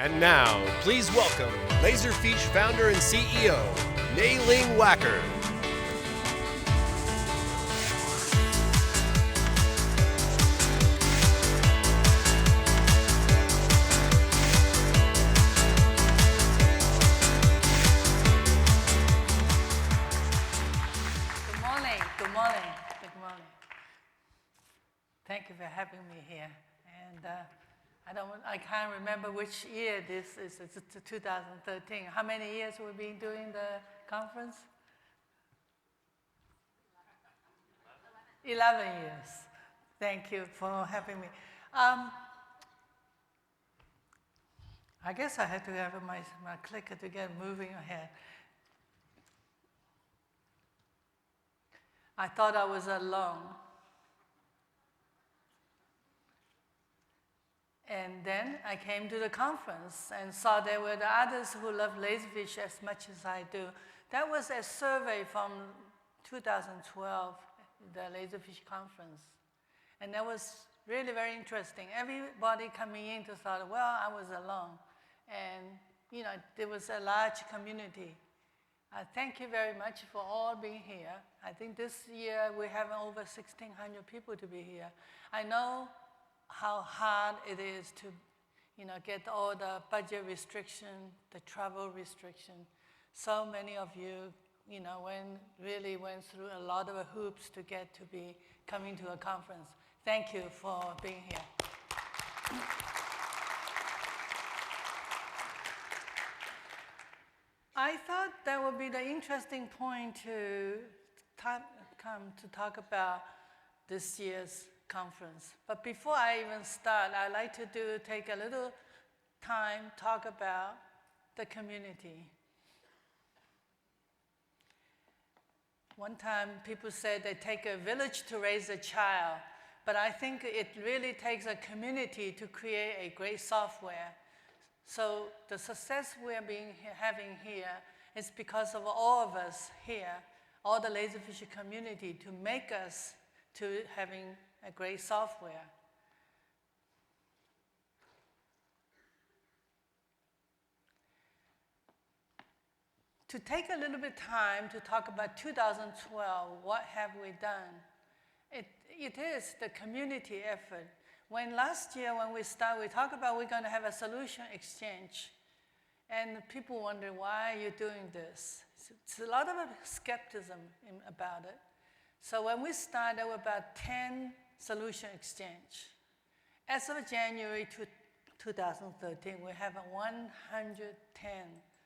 And now, please welcome Laserfiche founder and CEO, Nien-Ling Wacker. Good morning. Thank you for having me here. And I can't remember which year this is. It's 2013. How many years we've been doing the conference? 11 years. Thank you for having me. I guess I had to have my clicker to get moving ahead. I thought I was alone. And then I came to the conference and saw there were the others who love Laserfiche as much as I do. That was a survey from 2012, the Laserfiche conference. And that was really very interesting. Everybody coming in to thought, well, I was alone. And there was a large community. Thank you very much for all being here. I think this year we have over 1,600 people to be here. I know how hard it is to get all the budget restriction, the travel restriction. So many of you really went through a lot of hoops to get to be coming to a conference. Thank you for being here. I thought that would be the interesting point to talk about this year's conference. But before I even start, I'd like to take a little time talk about the community. One time people said they take a village to raise a child, but I think it really takes a community to create a great software. So the success we're having here is because of all of us here, all the Laserfiche community, to make us to having a great software. To take a little bit time to talk about 2012, what have we done? It is the community effort. Last year when we started, we talked about we're going to have a solution exchange. And people wonder, why are you doing this? It's a lot of skepticism about it. So when we started, there were about 10 solution exchange. As of January 2013, we have 110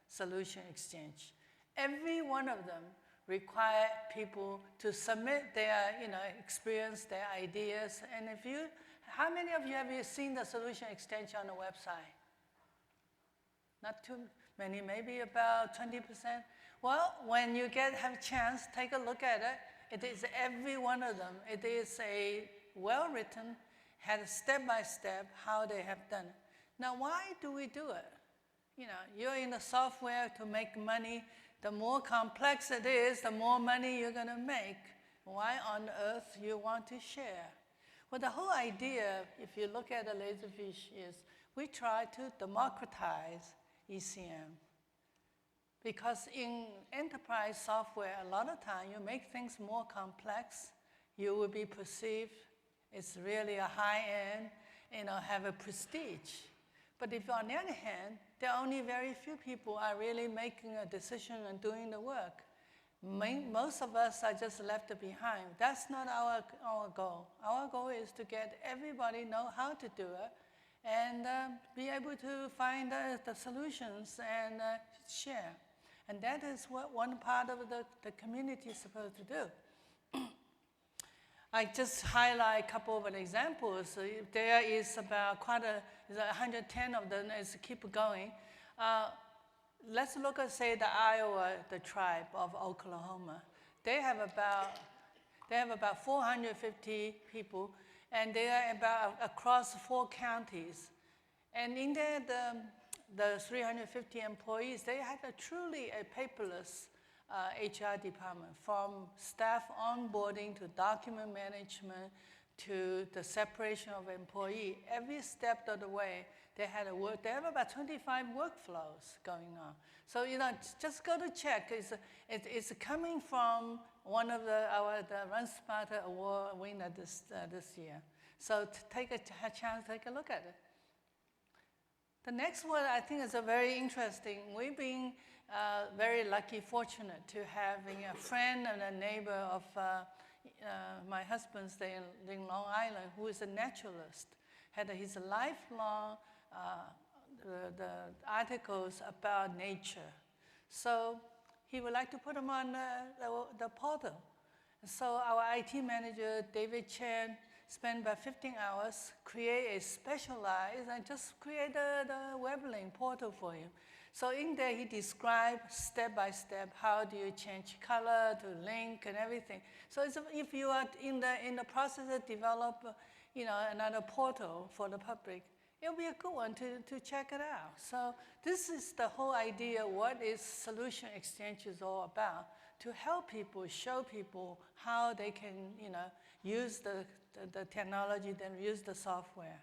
solution exchange. Every one of them require people to submit their experience, their ideas. And how many of you have seen the solution exchange on the website? Not too many, maybe about 20%. Well, when you have a chance, take a look at it. It is every one of them. It is a well-written, had step-by-step how they have done it. Now, why do we do it? You're in the software to make money. The more complex it is, the more money you're going to make. Why on earth you want to share? Well, the whole idea, if you look at the Laserfiche, is we try to democratize ECM. Because in enterprise software, a lot of time you make things more complex, you will be perceived it's really a high-end, have a prestige. But if on the other hand, there are only very few people are really making a decision and doing the work. Most of us are just left behind. That's not our goal. Our goal is to get everybody know how to do it and be able to find the solutions and share. And that is what one part of the community is supposed to do. I just highlight a couple of examples. There is about 110 of them as keep going. Let's look at, say, the Iowa, the tribe of Oklahoma. They have about 450 people, and they are about across 4 counties. And in there, the 350 employees, they have truly a paperless HR department, from staff onboarding to document management to the separation of employee. Every step of the way, they had a work. They have about 25 workflows going on. So just go to check. It's coming from one of the Run Smarter Award winner this year. So take a chance, take a look at it. The next one I think is a very interesting. We've been very lucky, fortunate to having a friend and a neighbor of my husband's stay in Long Island, who is a naturalist, had his lifelong the articles about nature. So he would like to put them on the portal. So our IT manager, David Chen, spent about 15 hours, create a specialized, and just create the web link portal for him. So in there, he described step by step how do you change color to link and everything. So if you are in the process of develop, another portal for the public, it'll be a good one to check it out. So this is the whole idea. What is Solution Exchange is all about? To help people, show people how they can, use the technology, then use the software.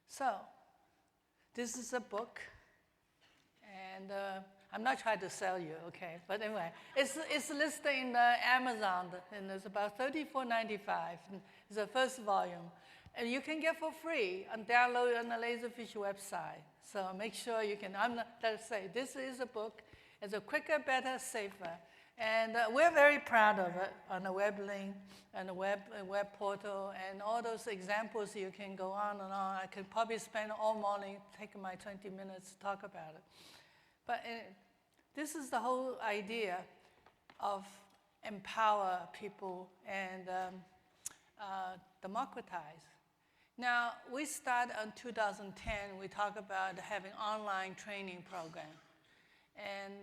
So this is a book, and I'm not trying to sell you, okay? But anyway, it's listed in the Amazon, and it's about $34.95. It's the first volume. And you can get for free and download on the Laserfiche website. So make sure you can, let's say, this is a book. It's a quicker, better, safer. And we're very proud of it on the web link and the web portal and all those examples. You can go on and on. I could probably spend all morning taking my 20 minutes to talk about it. But this is the whole idea of empower people and democratize. Now, we started in 2010. We talk about having online training program. And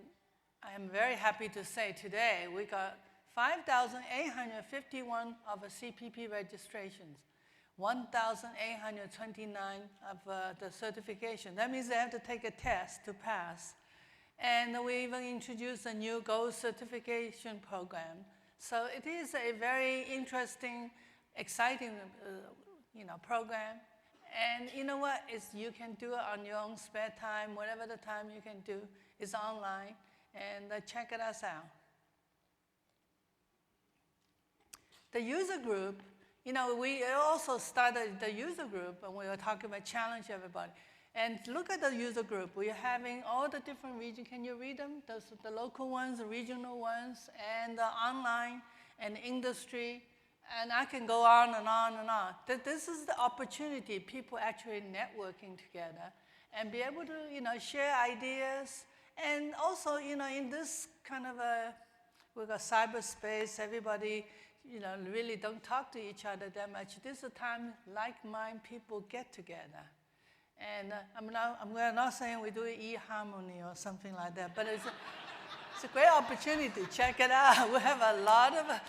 I'm very happy to say today we got 5,851 of the CPP registrations, 1,829 of the certification. That means they have to take a test to pass. And we even introduced a new gold certification program. So it is a very interesting, exciting program. And you know what? You can do it on your own spare time, whatever the time you can do. It's online. And check us out. The user group, we also started the user group, and we were talking about challenge everybody. And look at the user group. We're having all the different regions. Can you read them? The local ones, the regional ones, and the online and industry. And I can go on and on and on. This is the opportunity, people actually networking together and be able to, share ideas. And also, in this kind of we've got cyberspace, everybody, really don't talk to each other that much. This is a time like-minded people get together. And we're not saying we do e-harmony or something like that, but it's a great opportunity. Check it out. We have a lot of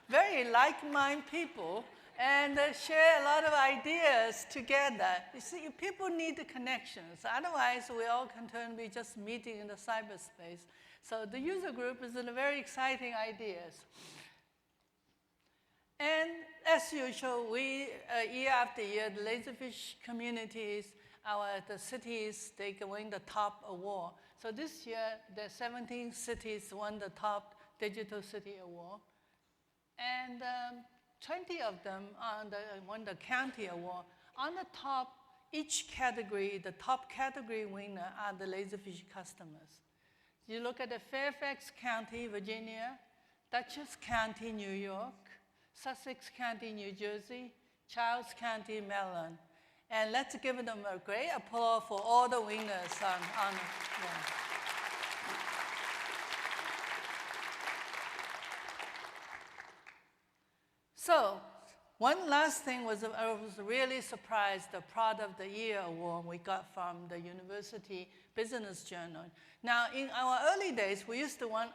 very like-minded people and share a lot of ideas together. You see, people need the connections. Otherwise, we all can turn to be just meeting in the cyberspace. So the user group is a very exciting ideas. And as usual, we, year after year, the Laserfiche communities, the cities, they win the top award. So this year, the 17 cities won the top Digital City Award. And 20 of them won the county award. On the top, each category, the top category winner are the Laserfiche customers. You look at the Fairfax County, Virginia, Dutchess County, New York, Sussex County, New Jersey, Charles County, Maryland. And let's give them a great applause for all the winners on So, one last thing was I was really surprised, the Product of the Year award we got from the University Business Journal. Now, in our early days, we used to win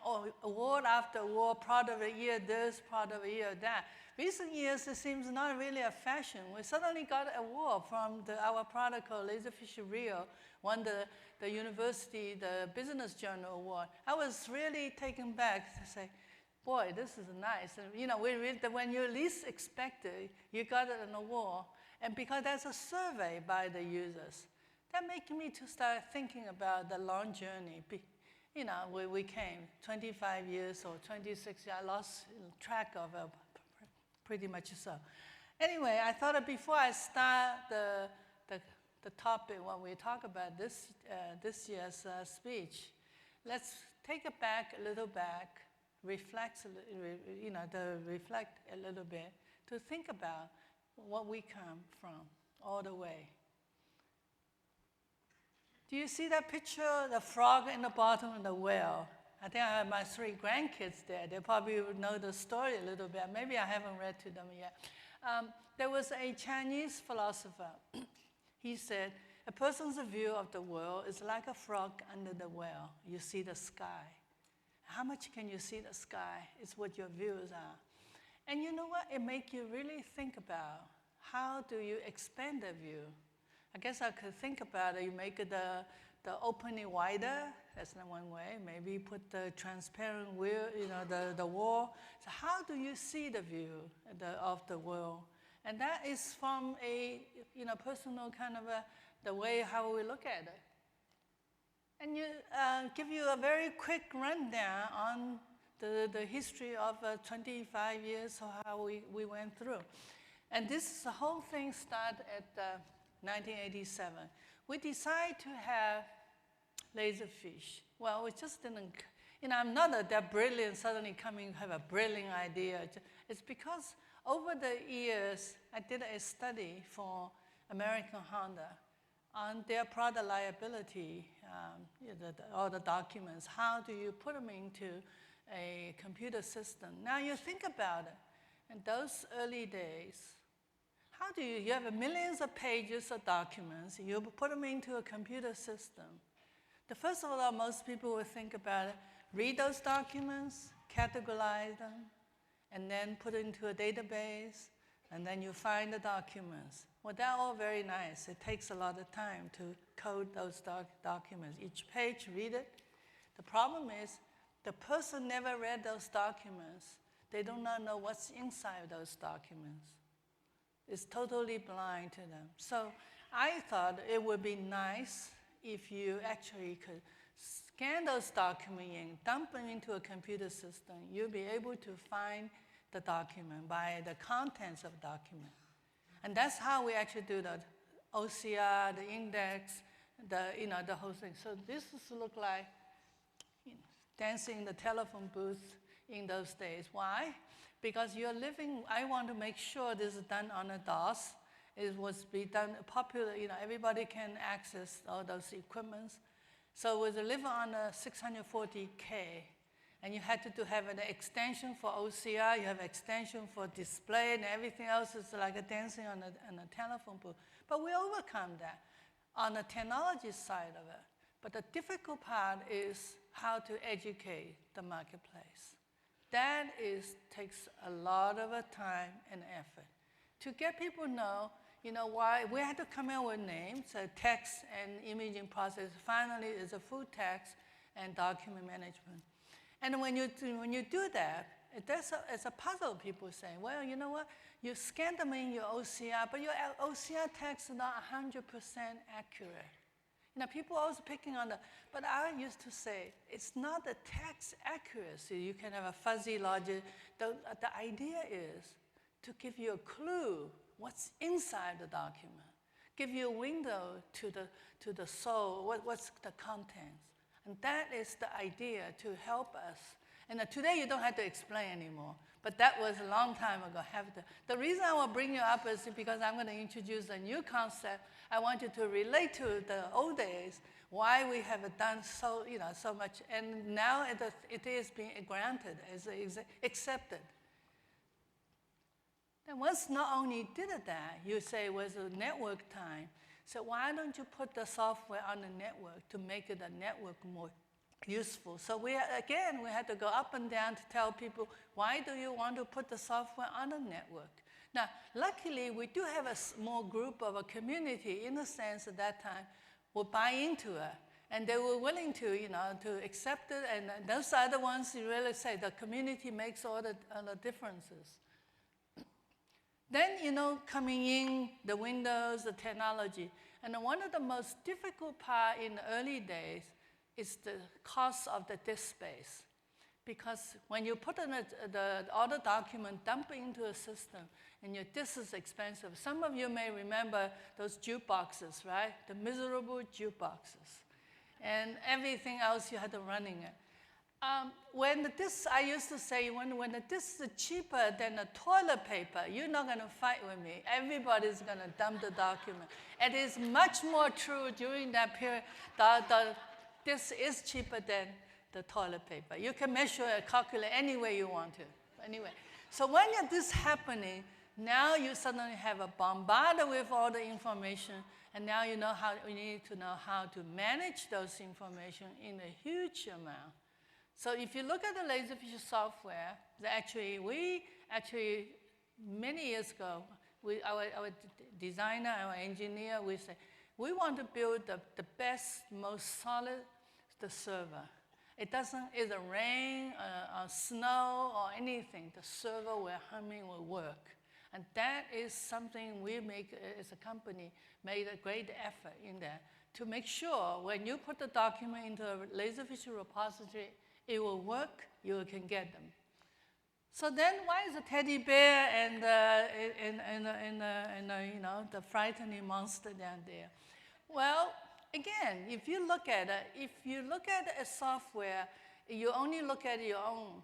award after award, Product of the Year this, Product of the Year that. Recent years, it seems not really a fashion. We suddenly got an award from our product called Laserfiche Rio, won the University, the Business Journal award. I was really taken back to say, boy, this is nice. And, you know, when you least expect it, you got it on the wall. And because there's a survey by the users, that made me to start thinking about the long journey. You know, we came 25 years or 26 years, I lost track of it, pretty much so. Anyway, I thought that before I start the topic, when we talk about this year's speech, let's take it back a little back, reflect a little bit to think about what we come from all the way. Do you see that picture, the frog in the bottom of the well? I think I have my 3 grandkids there. They probably would know the story a little bit. Maybe I haven't read to them yet. There was a Chinese philosopher. He said, a person's view of the world is like a frog under the well. You see the sky. How much can you see the sky? It's what your views are. And you know what? It makes you really think about how do you expand the view. I guess I could think about it. You make the opening wider. That's not one way. Maybe put the transparent wheel, the wall. So how do you see the view of the world? And that is from a personal kind of the way how we look at it. And you give you a very quick rundown on the history of 25 years of how we went through. And the whole thing started at 1987. We decided to have Laserfiche. Well, we just didn't, I'm not that brilliant, suddenly have a brilliant idea. It's because over the years, I did a study for American Honda on their product liability, all the documents. How do you put them into a computer system? Now you think about it. In those early days, how do you have millions of pages of documents, you put them into a computer system. First of all, most people would think about it, read those documents, categorize them, and then put it into a database, and then you find the documents. Well, they're all very nice. It takes a lot of time to code those documents. Each page, read it. The problem is, the person never read those documents. They do not know what's inside those documents. It's totally blind to them. So I thought it would be nice if you actually could scan those documents and dump them into a computer system. You'll be able to find the document by the contents of the document. And that's how we actually do the OCR, the index, the whole thing. So this looks like dancing in the telephone booth in those days. Why? Because you're living, I want to make sure this is done on a DOS. It was be done popular, everybody can access all those equipments. So it was living on a 640K. And you had to have an extension for OCR, you have extension for display, and everything else is like a dancing on a telephone booth. But we overcome that on the technology side of it. But the difficult part is how to educate the marketplace. That takes a lot of time and effort. To get people know, why we had to come up with names, text and imaging process. Finally, it's a full text and document management. And when you do that, it's a puzzle. People say, well, you know what? You scan them in your OCR, but your OCR text is not 100% accurate. People always picking on but I used to say, it's not the text accuracy. You can have a fuzzy logic. The idea is to give you a clue what's inside the document, give you a window to the soul, what's the contents. And that is the idea to help us. And today you don't have to explain anymore, but that was a long time ago. The reason I will bring you up is because I'm going to introduce a new concept. I want you to relate to the old days, why we have done so much. And now it is being granted, is accepted. And once not only did that, you say it was a network time. So why don't you put the software on the network to make the network more useful? So we had to go up and down to tell people, why do you want to put the software on the network? Now, luckily, we do have a small group of a community in the sense at that time will buy into it. And they were willing to, to accept it. And those are the ones who really say the community makes all the differences. Then, coming in, the Windows, the technology. And one of the most difficult part in the early days is the cost of the disk space. Because when you put in all the document, dump it into a system, and your disk is expensive. Some of you may remember those jukeboxes, right? The miserable jukeboxes. And everything else you had to run in it. When the disk, I used to say, when the disk is cheaper than the toilet paper, you're not going to fight with me. Everybody's going to dump the document. It is much more true during that period. The disk is cheaper than the toilet paper. You can measure and calculate any way you want to. Anyway, so when this is happening, now you suddenly have a bombarded with all the information, and now you need to know how to manage those information in a huge amount. So if you look at the Laserfiche software, many years ago, our designer, our engineer, we say, we want to build the best, most solid server. It doesn't, either rain, or snow, or anything, the server will work. And that is something we make, as a company, made a great effort in that, to make sure when you put the document into a Laserfiche repository, it will work, you can get them. So then why is a teddy bear and the frightening monster down there? Well, again, if you look at a software, you only look at your own.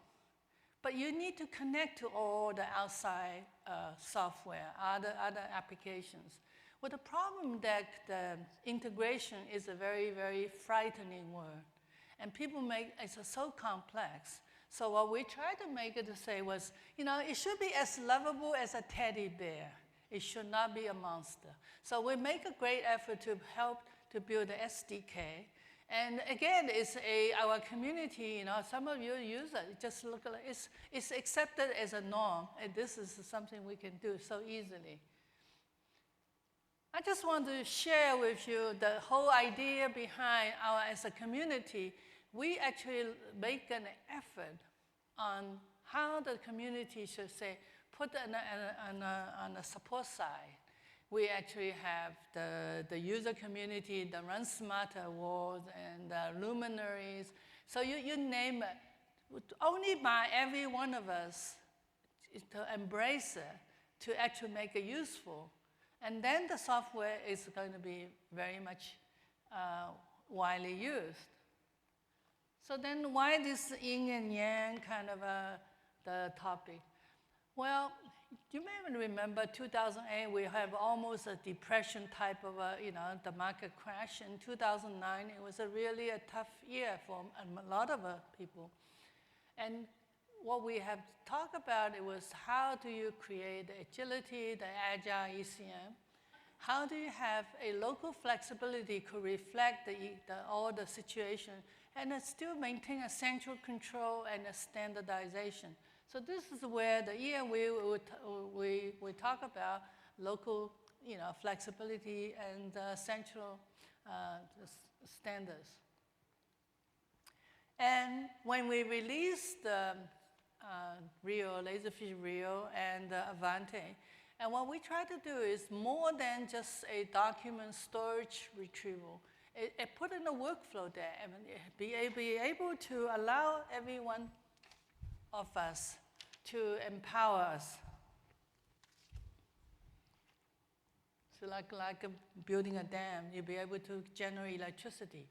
But you need to connect to all the outside software, other applications. Well, the problem that the integration is a very, very frightening word. And people it's so complex. So what we tried to make it to say was, it should be as lovable as a teddy bear. It should not be a monster. So we make a great effort to help to build the SDK. And again, it's our community, some of you use it. Just look at it. It's accepted as a norm. And this is something we can do so easily. I just want to share with you the whole idea behind as a community. We actually make an effort on how the community should say, put on the support side. We actually have the user community, the Run Smarter Awards, and the luminaries. So you name it. Only by every one of us to embrace it, to actually make it useful. And then the software is going to be very much widely used. So then why this yin and yang kind of the topic? Well, you may remember 2008, we have almost a depression type of the market crash. In 2009, it was really a tough year for a lot of people. And what we have talked about, it was how do you create the agility, the agile ECM? How do you have a local flexibility to reflect all the situation and still maintain a central control and a standardization? So this is where we talk about local flexibility and central standards. And when we released the Rio, Laserfiche Rio and Avante, and what we try to do is more than just a document storage retrieval. It put in a workflow there and be able to allow every one of us to empower us. So like building a dam, you'll be able to generate electricity.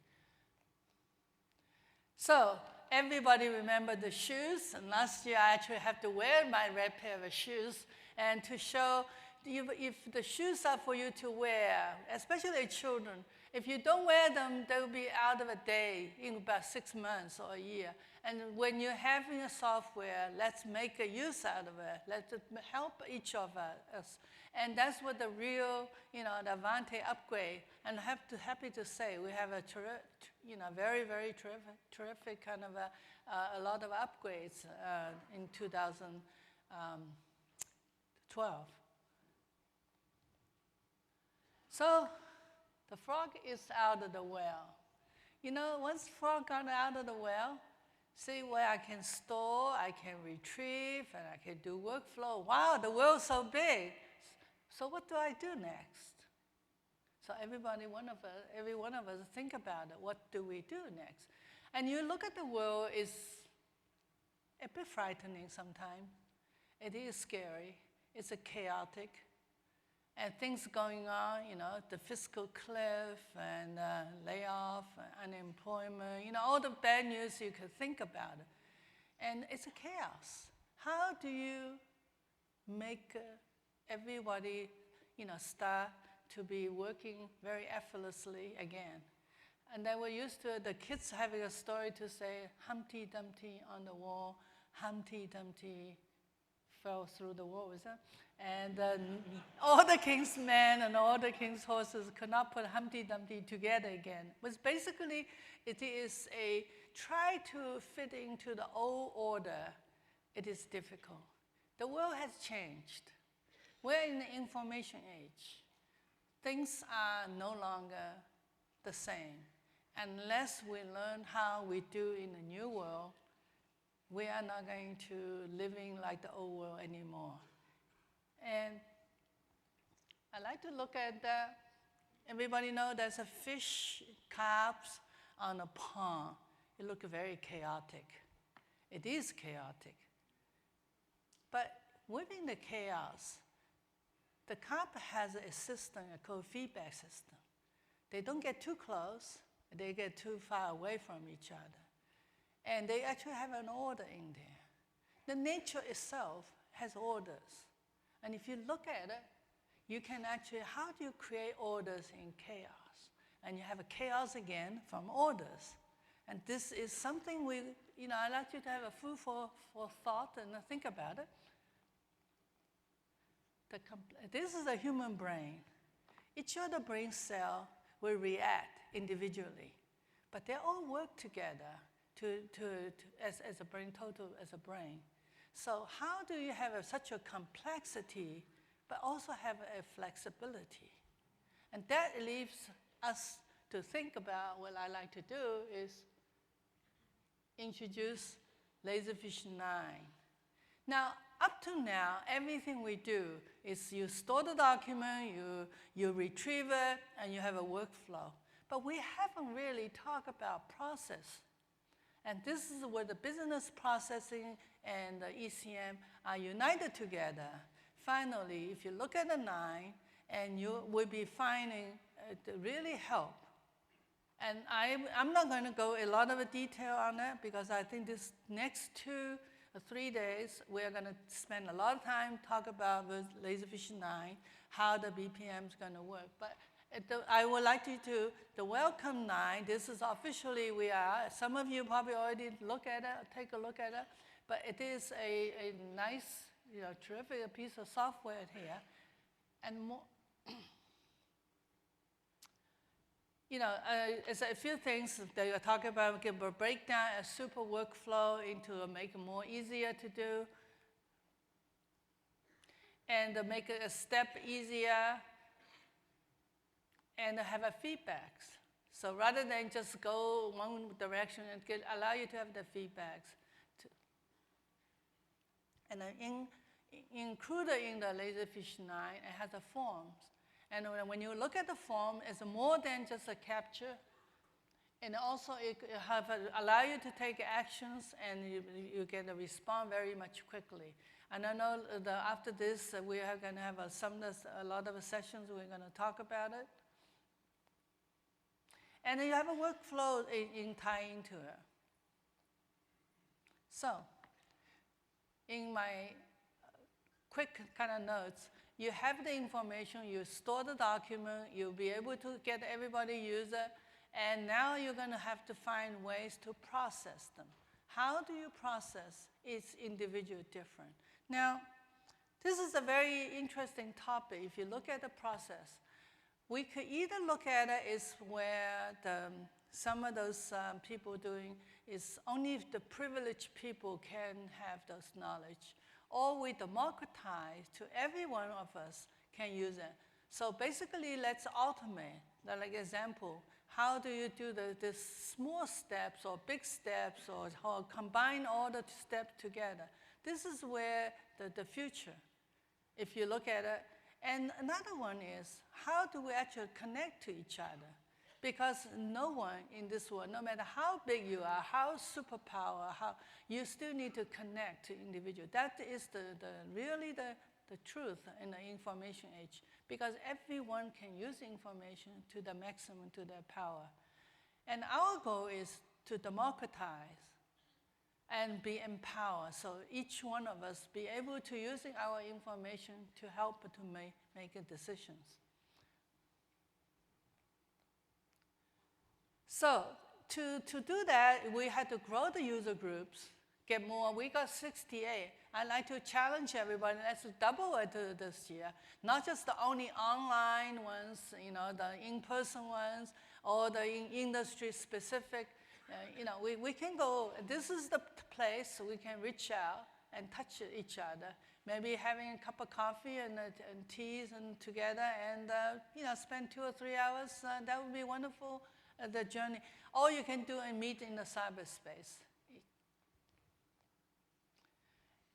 So everybody remember the shoes, and last year I actually have to wear my red pair of shoes and to show if the shoes are for you to wear, especially children. If you don't wear them, they'll be out of a day in about 6 months or a year. And when you're having a software, let's make a use out of it. Let's help each of us. And that's what the real, the Avante upgrade. And happy to say we have a very, very terrific kind of a lot of upgrades in 2012. So the frog is out of the well. You know, once frog got out of the well, see where I can store, I can retrieve, and I can do workflow. Wow, the world's so big. So what do I do next? So every one of us think about it. What do we do next? And you look at the world, it's a bit frightening sometimes. It is scary. It's a chaotic. And things going on, you know, the fiscal cliff and layoff, unemployment, you know, all the bad news you could think about it. And it's a chaos. How do you make everybody, you know, start to be working very effortlessly again? And then we're used to the kids having a story to say, Humpty Dumpty on the wall, Humpty Dumpty fell through the wall, is that? And all the king's men and all the king's horses could not put Humpty Dumpty together again. But basically, it is a try to fit into the old order. It is difficult. The world has changed. We're in the information age. Things are no longer the same. Unless we learn how we do in the new world, we are not going to living like the old world anymore. And I like to look at that. Everybody know there's a fish, carps on a pond. It looks very chaotic. It is chaotic. But within the chaos, the carp has a system called feedback system. They don't get too close. They get too far away from each other. And they actually have an order in there. The nature itself has orders. And if you look at it, you can actually, how do you create orders in chaos? And you have a chaos again from orders. And this is something we, you know, I'd like you to have a food for thought and think about it. This is a human brain. Each of the brain cells will react individually, but they all work together as a brain, total as a brain. So how do you have such a complexity, but also have a flexibility? And that leaves us to think about what I like to do is introduce Laserfiche 9. Now, up to now, everything we do is you store the document, you retrieve it, and you have a workflow. But we haven't really talked about process. And this is where the business processing and the ECM are united together. Finally, if you look at the 9, and you will be finding it really help. And I'm not going to go a lot of detail on that because I think this next 2 or 3 days, we're going to spend a lot of time talk about with Laserfiche 9, how the BPM is going to work. But I would like you to, the Welcome 9, this is officially we are, some of you probably already look at it, take a look at it, but it is a nice, you know, terrific piece of software here. And more, you know, it's a few things that you're talking about, give a breakdown, a super workflow into make it more easier to do, and make it a step easier, and have a feedbacks. So rather than just go one direction, and allow you to have the feedbacks. And then included in the Laserfiche 9, it has the forms. And when you look at the form, it's more than just a capture. And also it allow you to take actions, and you get a response very much quickly. And I know after this, we are going to have a lot of sessions we're going to talk about it. And you have a workflow tie into it. So, in my quick kind of notes, you have the information, you store the document, you'll be able to get everybody use it, and now you're going to have to find ways to process them. How do you process? It's individual different. Now, this is a very interesting topic. If you look at the process, we could either look at it as where some of those people doing is only if the privileged people can have those knowledge, or we democratize to every one of us can use it. So basically, let's automate. Like example, how do you do the small steps or big steps or how combine all the steps together? This is where the future, if you look at it. And another one is, how do we actually connect to each other? Because no one in this world, no matter how big you are, how superpower, you still need to connect to individuals. That is really the truth in the information age, because everyone can use information to the maximum, to their power. And our goal is to democratize and be empowered, so each one of us be able to using our information to help to make decisions. So to do that, we had to grow the user groups, get more. We got 68. I'd like to challenge everybody, let's double it this year. Not just the only online ones, the in-person ones, or the industry specific. We can go, this is the place we can reach out and touch each other. Maybe having a cup of coffee and teas and together and spend 2 or 3 hours, that would be wonderful, the journey. Or you can do and meet in the cyberspace.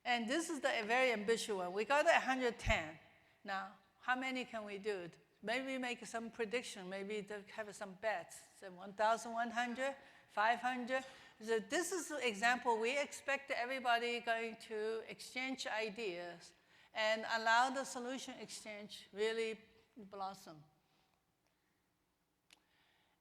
And this is the very ambitious one. We got 110. Now, how many can we do? Maybe make some prediction, maybe have some bets. So 1,100, 500. So this is an example. We expect everybody going to exchange ideas and allow the solution exchange really blossom.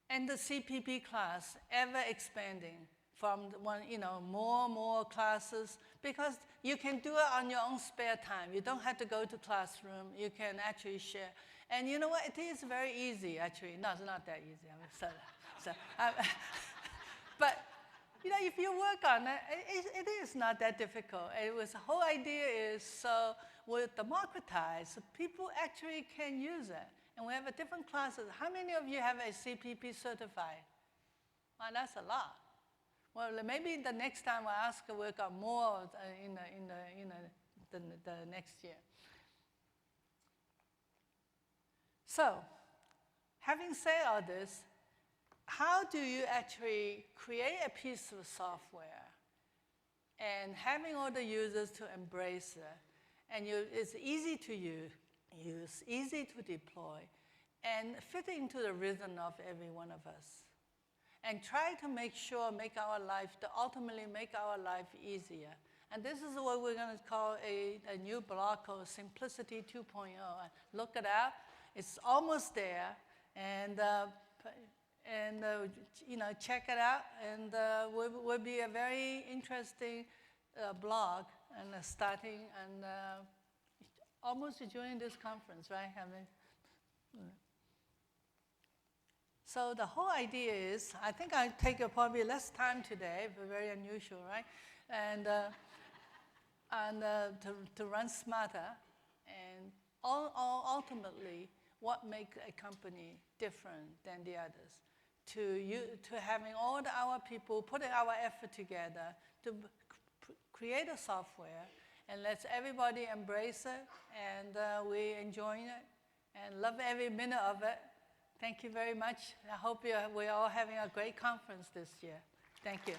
And the CPP class ever expanding from more classes, because you can do it on your own spare time. You don't have to go to classroom. You can actually share. And you know what? It is very easy, actually. No, it's not that easy. But if you work on it, it is not that difficult. The whole idea is so we'll democratize, so people actually can use it. And we have different classes. How many of you have a CPP certified? Well, that's a lot. Well, maybe the next time I ask, we'll got more in the next year. So, having said all this, how do you actually create a piece of software and having all the users to embrace it? And it's easy to use, easy to deploy, and fit into the rhythm of every one of us. And try to ultimately make our life easier. And this is what we're going to call a new blog called Simplicity 2.0. Look it up. It's almost there. And check it out. And will be a very interesting blog and starting and almost during this conference, right? So the whole idea is, I think I'll take probably less time today, but very unusual, right? And to run smarter, and ultimately, what makes a company different than the others? To having all our people putting our effort together to create a software, and let everybody embrace it, and we enjoying it, and love every minute of it. Thank you very much. I hope we're all having a great conference this year. Thank you.